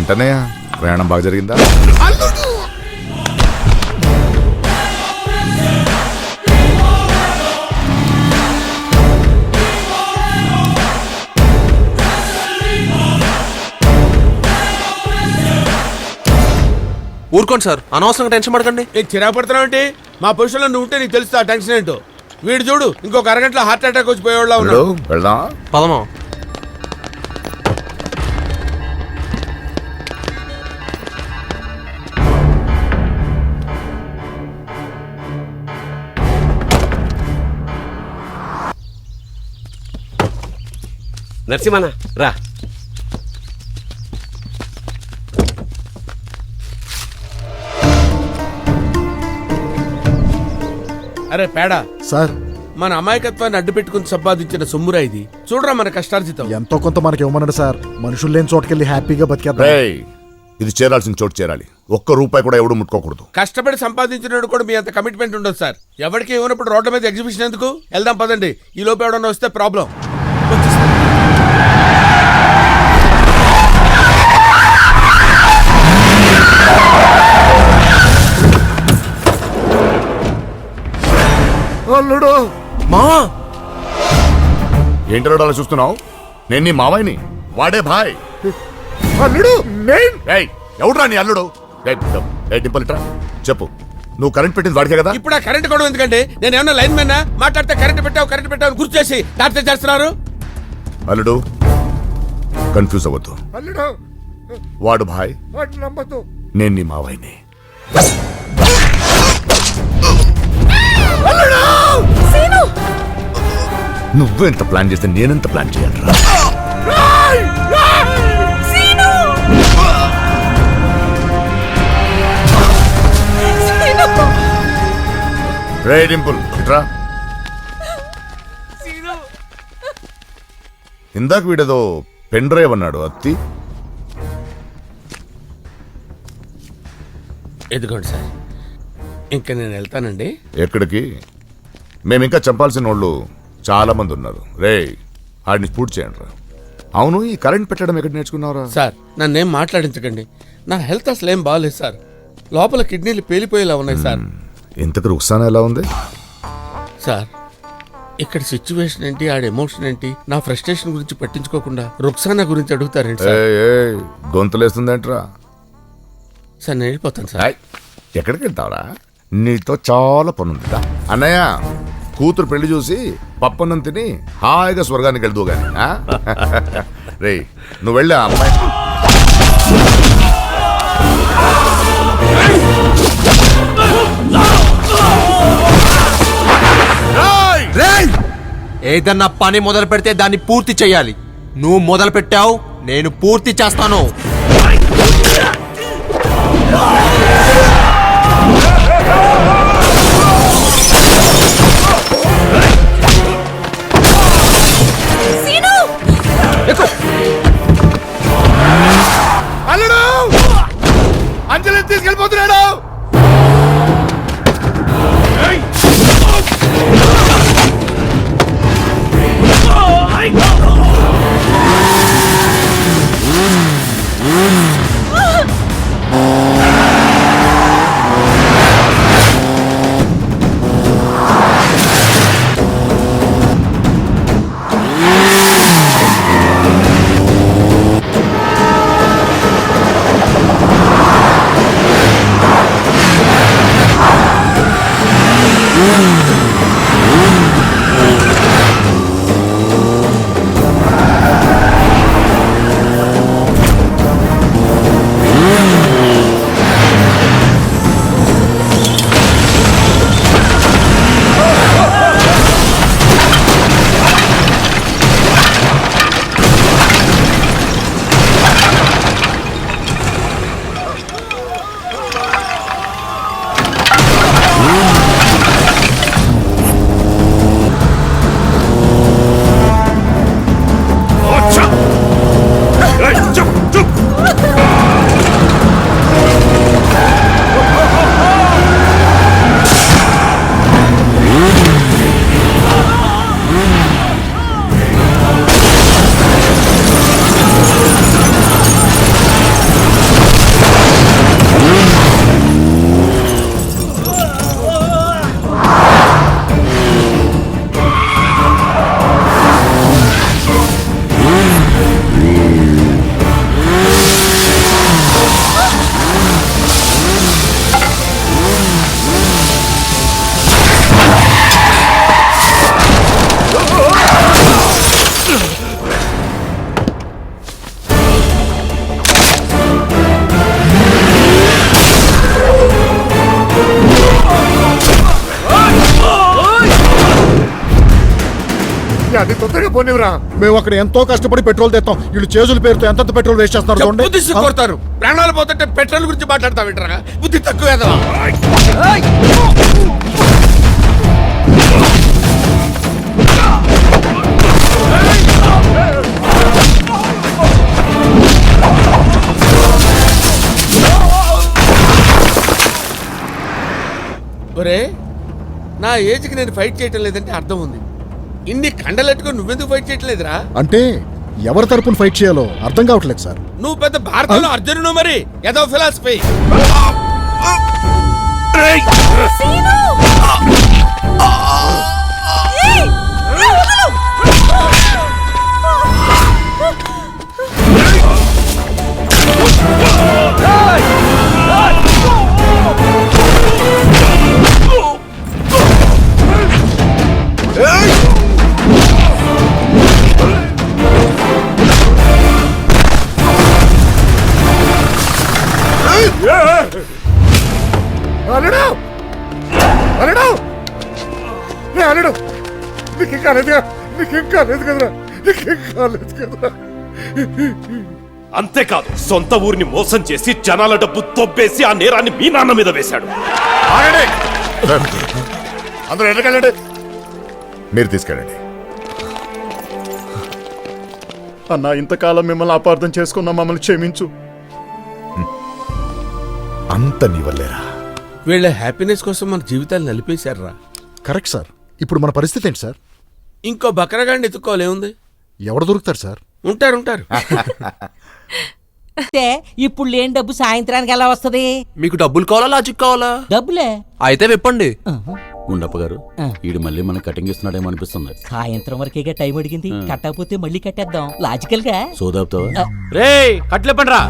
ఏంటన్నయ్య ప్రయాణం బాగా జరిగిందా? ఊరుకోండి సార్, అనవసరంగా టెన్షన్ పడకండి. చిరాకు పడుతున్నావు ఏంటి? మా పొజిషన్లో నువ్వు ఉంటే నీకు తెలుస్తా టెన్షన్ ఏంటో. వీడు చూడు ఇంకొక అరగంటలో హార్ట్ అటాక్ వచ్చి పోయేవాళ్ళ ఉన్నాడు. వెళ్దాం పదమా. నరసింహన్న రా. అరే పేడ సార్, మన అమాయకత్వాన్ని అడ్డు పెట్టుకుని సంపాదించిన సొమ్మురా ఇది. చూడరా మన కష్టార్జితం. ఎంతో కొంత మనకి ఇవ్వమన్నాడు సార్. మనుషులు లేని చోటుకెళ్ళి హ్యాపీగా బతికేద్దాం. రేయ్, ఇది చేరాల్సిన చోటు చేరాలి. ఒక్క రూపాయి కూడా ఎవడు ముట్టుకోకూడదు. కష్టపడి సంపాదించినోడు కూడా మీ అంత కమిట్మెంట్ ఉండదు సార్. ఎవరికి ఇవ్వనప్పుడు రోడ్ల మీద ఎగ్జిబిషన్ ఎందుకు? వెళ్దాం పదండి. ఈ లోపు ఎవడన్నా వస్తే ప్రాబ్లం. అల్లుడు మా ఏంటో అలా చూస్తున్నావు? నేను నీ మావయ్యని, వాడే భాయ్. అల్లుడు ఎవడురా నీ అల్లుడు? డింపల్ట్రా చెప్పు, నువ్వు కరెంట్ పెట్టింది వాడికే కదా? ఇప్పుడు ఆ కరెంట్ కూడా ఎందుకంటే నేను ఏమన్నా లైన్ మ్యాన్ మాట్లాడితే కరెంట్ పెట్టావు గుర్తు చేసి టార్చర్ చేస్తున్నారు. అల్లుడు కన్ఫ్యూజ్ అవ్వద్దు. అల్లుడు వాడు భాయ్, నమ్మద్దు. నేను నీ మావయ్యని. నువ్వెంత ప్లాన్ చేస్తే నేనెంత ప్లాన్ చేయాలరా? రే డింపుల్ ఇట్రా. ఇందాక వీడేదో పెన్ డ్రైవ్ అన్నాడు, అత్తి. ఎదుగోండి సార్, ఇంకా నేను వెళ్తానండి. ఎక్కడికి? మేమింకా చంపాల్సిన వాళ్ళు చాలా మంది ఉన్నారు. రే ఆడిని స్ఫూర్తి చేయండి రా. అవును, ఈ కరెంట్ పెట్టడం ఎక్కడ నేర్చుకున్నావురా? సార్ నన్నేం మాట్లాడించకండి. నా హెల్త్ అసలు ఏం బాగాలేదు సార్. లోపల కిడ్నీలు పేలిపోయేలా ఉన్నాయి సార్. ఇంతకు రుక్సానా ఎలా ఉంది? సార్ ఇక్కడ సిచ్యువేషన్ ఏంటి, ఆడ ఎమోషన్ ఏంటి, నా ఫ్రస్ట్రేషన్ గురించి పట్టించుకోకుండా రుక్సానా గురించి అడుగుతారేంటి సార్? గొంతులేస్తుందేంట్రా? సార్ నేను వెళ్ళిపోతాను సార్. ఎక్కడికి వెళ్తావరా? నీతో చాలా పనుందిరా. అన్నయ్య కూతురు పెళ్లి చూసి పప్పన్నం తిని హాయిగా స్వర్గానికి వెళ్దు గాని. రే నువ్వు వెళ్ళి ఆ అమ్మాయి. ఏదన్నా పని మొదలు పెడితే దాన్ని పూర్తి చెయ్యాలి. నువ్వు మొదలు పెట్టావు, నేను పూర్తి చేస్తాను. అల్లుడు అంజలి తీసుకెళ్ళిపోతున్నాడు. పోనివరా. మేము అక్కడ ఎంతో కష్టపడి పెట్రోల్ తెస్తాం, వీళ్ళు చేతుల పేరుతో ఎంత పెట్రోల్ వేస్ట్ చేస్తున్నారు చెప్పు చూడండి. తీసి కొడతారు. ప్రాణాలు పోతుంటే పెట్రోల్ గురించి మాట్లాడతా వింటారా? బుద్ధి తక్కువ ఒరే, నా ఏజ్కి నేను ఫైట్ చేయటం లేదంటే అర్థం ఉంది. ఇన్ని కండలెట్టుకొని నువ్వెందుకు ఫైట్ చేయట్లేదురా? అంటే ఎవరి తరపున ఫైట్ చేయాలో అర్థం కావట్లేదు సార్. నువ్వు పెద్ద భారతంలో అర్జునుడు మరి ఏదో ఫిలాసఫీ. అల్లుడు అల్లుడు రే అల్లుడు, నీకేం కాలేదుగా? నీకేం కాలేదు కదరా? నీకేం కాలేదు కదరా? అంతేకాదు, సొంత ఊరిని మోసం చేసి జనాల డబ్బు తొబ్బేసి ఆ నేరాన్ని మీ నాన్న మీద వేశాడు. ఆగండి, అందరూ ఎక్కడికెళ్ళండి. మీరు తీసుకెళ్ళండి. అన్న, ఇంతకాలం మిమ్మల్ని అపార్థం చేసుకున్నా, మమ్మల్ని క్షమించు. అంత నీ వల్లేరా. వీళ్ళ హ్యాపీనెస్ కోసం మన జీవితాలు నలిపేశారా? Correct sir. ఇప్పుడు మన పరిస్థితి ఏంటి సార్? ఇంకో బకరగాడిని ఎత్తుకోలేముంది? ఎవరు దొరుకుతారు సార్? ఉంటారు. అంటే ఇప్పుడు లేని డబ్బు సాయంత్రానికి ఎలా వస్తది? మీకు డబ్బులు కావాలా లాజిక్ కావాలా? డబ్బులే. అయితే విప్పండి. గుండప్ప గారు, ఈడు మళ్ళీ మనకి కటింగ్ ఇస్తున్నాడేమో అనిపిస్తుంది. సాయంత్రం వరకేగా టైం అడిగింది, కట్టకపోతే మళ్ళీ కట్టేద్దాం లాజికల్ గా. సోదాపుతావా? రే కట్లేపండి రా.